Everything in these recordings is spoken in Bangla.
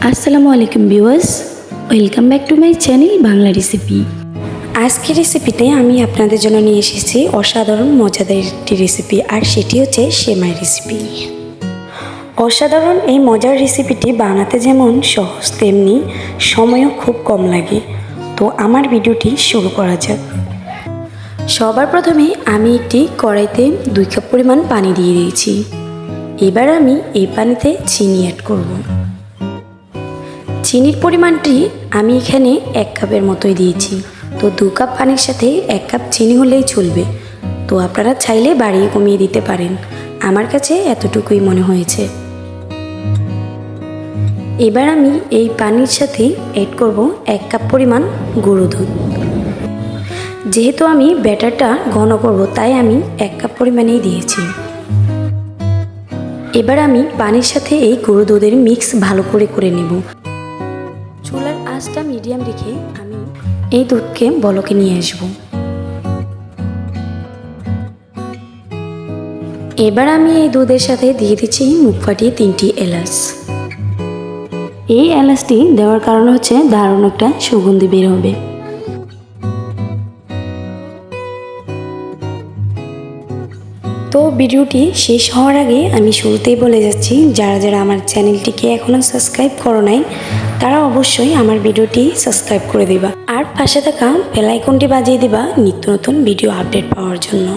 আসসালামু আলাইকুম viewers, welcome back to my channel Bangla recipe. আজকের রেসিপিতে আমি আপনাদের জন্য নিয়ে এসেছি অসাধারণ মজাদার একটি রেসিপি, আর সেটি হচ্ছে সেমাই রেসিপি। অসাধারণ এই মজার রেসিপিটি বানাতে যেমন সহজ, তেমনি সময়ও খুব কম লাগে। তো আমার ভিডিওটি শুরু করা যাক। সবার প্রথমে আমি একটি কড়াইতে 2 কাপ পরিমাণ পানি দিয়ে দিয়েছি। এবার আমি এই পানিতে চিনি অ্যাড করব। চিনির পরিমাণটি আমি এখানে 1 কাপের মতোই দিয়েছি। তো 2 কাপ পানির সাথে 1 কাপ চিনি হলেই চলবে। তো আপনারা চাইলে বাড়িয়ে কমিয়ে দিতে পারেন, আমার কাছে এতটুকুই মনে হয়েছে। এবার আমি এই পানির সাথে অ্যাড করব 1 কাপ পরিমাণ গুঁড়ো দুধ। যেহেতু আমি ব্যাটারটা ঘন করব, তাই আমি 1 কাপ পরিমাণেই দিয়েছি। এবার আমি পানির সাথে এই গুঁড়ো দুধের মিক্স ভালো করে নেব। চুলার আঁচটা মিডিয়াম রেখে আমি এই দুধকে বলকে নিয়ে আসব। এবার আমি এই দুধের সাথে দিয়ে দিচ্ছি মুখ ফাটিয়ে 3টি এলাচ। এই এলাচটি দেওয়ার কারণ হচ্ছে দারুণ একটা সুগন্ধি বের হবে। তো ভিডিওটি শেষ হওয়ার আগে আমি শুরুতেই বলে যাচ্ছি, যারা যারা আমার চ্যানেলটিকে এখনও সাবস্ক্রাইব করো নাই, তারা অবশ্যই আমার ভিডিওটি সাবস্ক্রাইব করে দিবা, আর পাশে থাকা বেল আইকনটি বাজিয়ে দিবা নিত্য নতুন ভিডিও আপডেট পাওয়ার জন্য।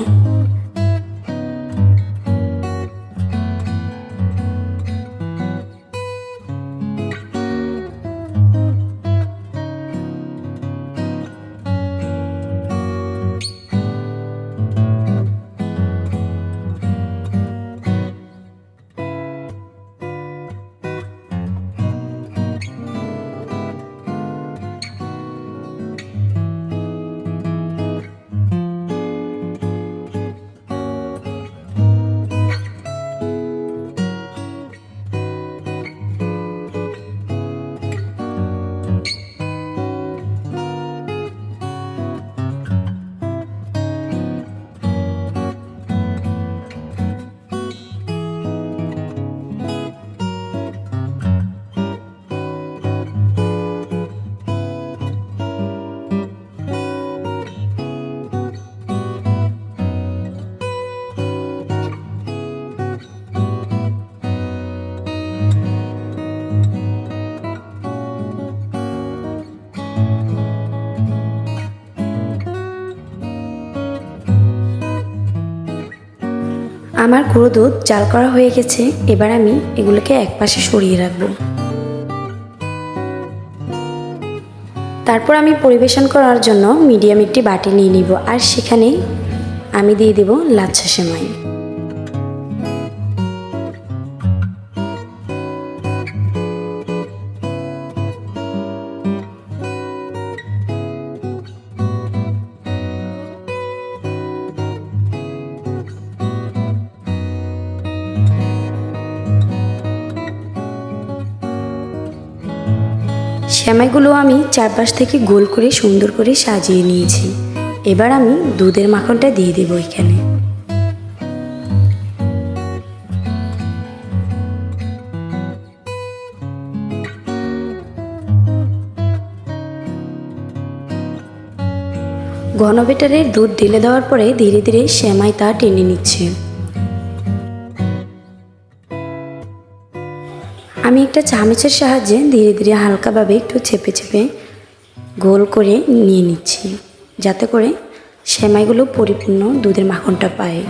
আমার গুঁড়ো দুধ জাল করা হয়ে গেছে। এবার আমি এগুলোকে একপাশে সরিয়ে রাখব। তারপর আমি পরিবেশন করার জন্য মিডিয়াম একটি বাটি নিয়ে নিব, আর সেখানে আমি দিয়ে দেব লাচ্ছা সেমাই। সেমাইগুলো আমি চারপাশ থেকে গোল করে সুন্দর করে সাজিয়ে নিয়েছি। এবার আমি দুধের মাখনটা দিয়ে দেব এখানে। ঘন ব্যাটারের দুধ ঢেলে দেওয়ার পরে ধীরে ধীরে সেমাই তা টেনে নিচ্ছে। আমি একটা চামচের সাহায্যে ধীরে ধীরে হালকাভাবে একটু চেপে চেপে গোল করে নিয়ে নিচ্ছি, যাতে করে সেমাইগুলো পরিপূর্ণ দুধের মাখনটা পায়।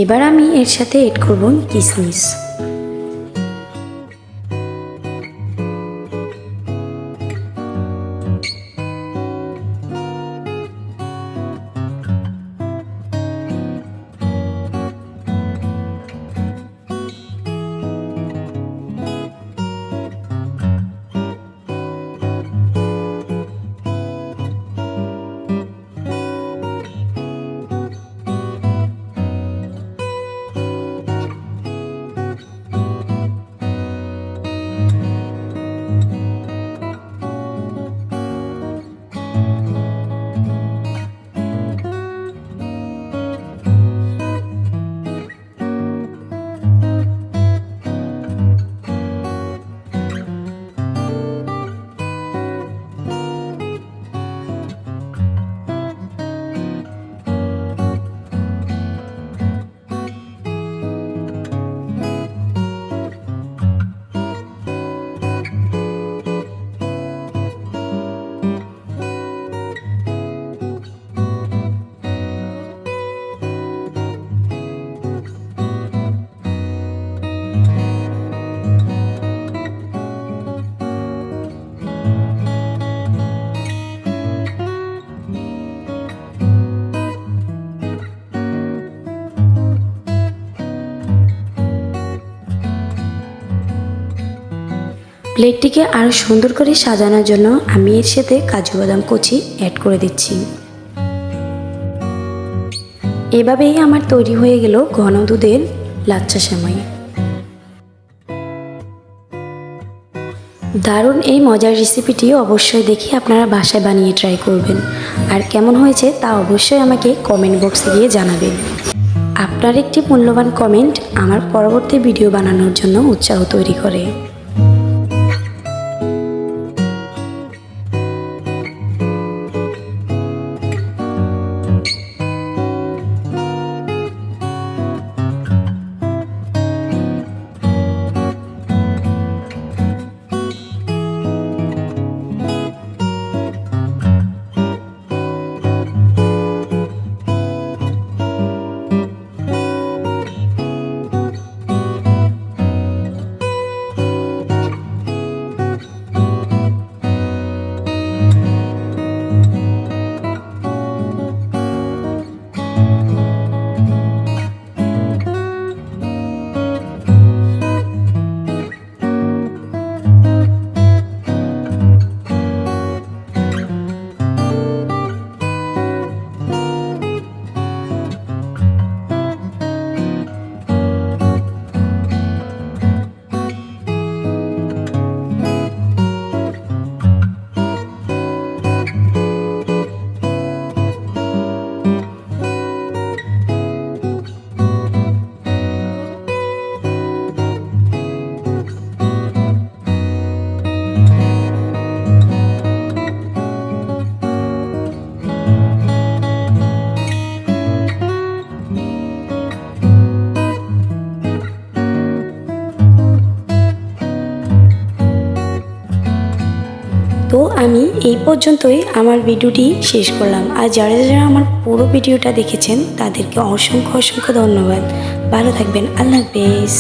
এবার আমি এর সাথে এড করব কিশমিশ। প্লেটটিকে আরও সুন্দর করে সাজানোর জন্য আমি এর সাথে কাজু বাদাম কুচি অ্যাড করে দিচ্ছি। এভাবেই আমার তৈরি হয়ে গেল ঘন দুধের লাচ্ছা সেমাই। দারুণ এই মজার রেসিপিটি অবশ্যই দেখে আপনারা বাসায় বানিয়ে ট্রাই করবেন, আর কেমন হয়েছে তা অবশ্যই আমাকে কমেন্ট বক্সে গিয়ে জানাবেন। আপনার একটি মূল্যবান কমেন্ট আমার পরবর্তী ভিডিও বানানোর জন্য উৎসাহ তৈরি করে। তো আমি এই পর্যন্তই আমার ভিডিওটি শেষ করলাম। আর যারা যারা আমার পুরো ভিডিওটা দেখেছেন তাদেরকে অসংখ্য ধন্যবাদ। ভালো থাকবেন। আল্লাহ হাফেজ।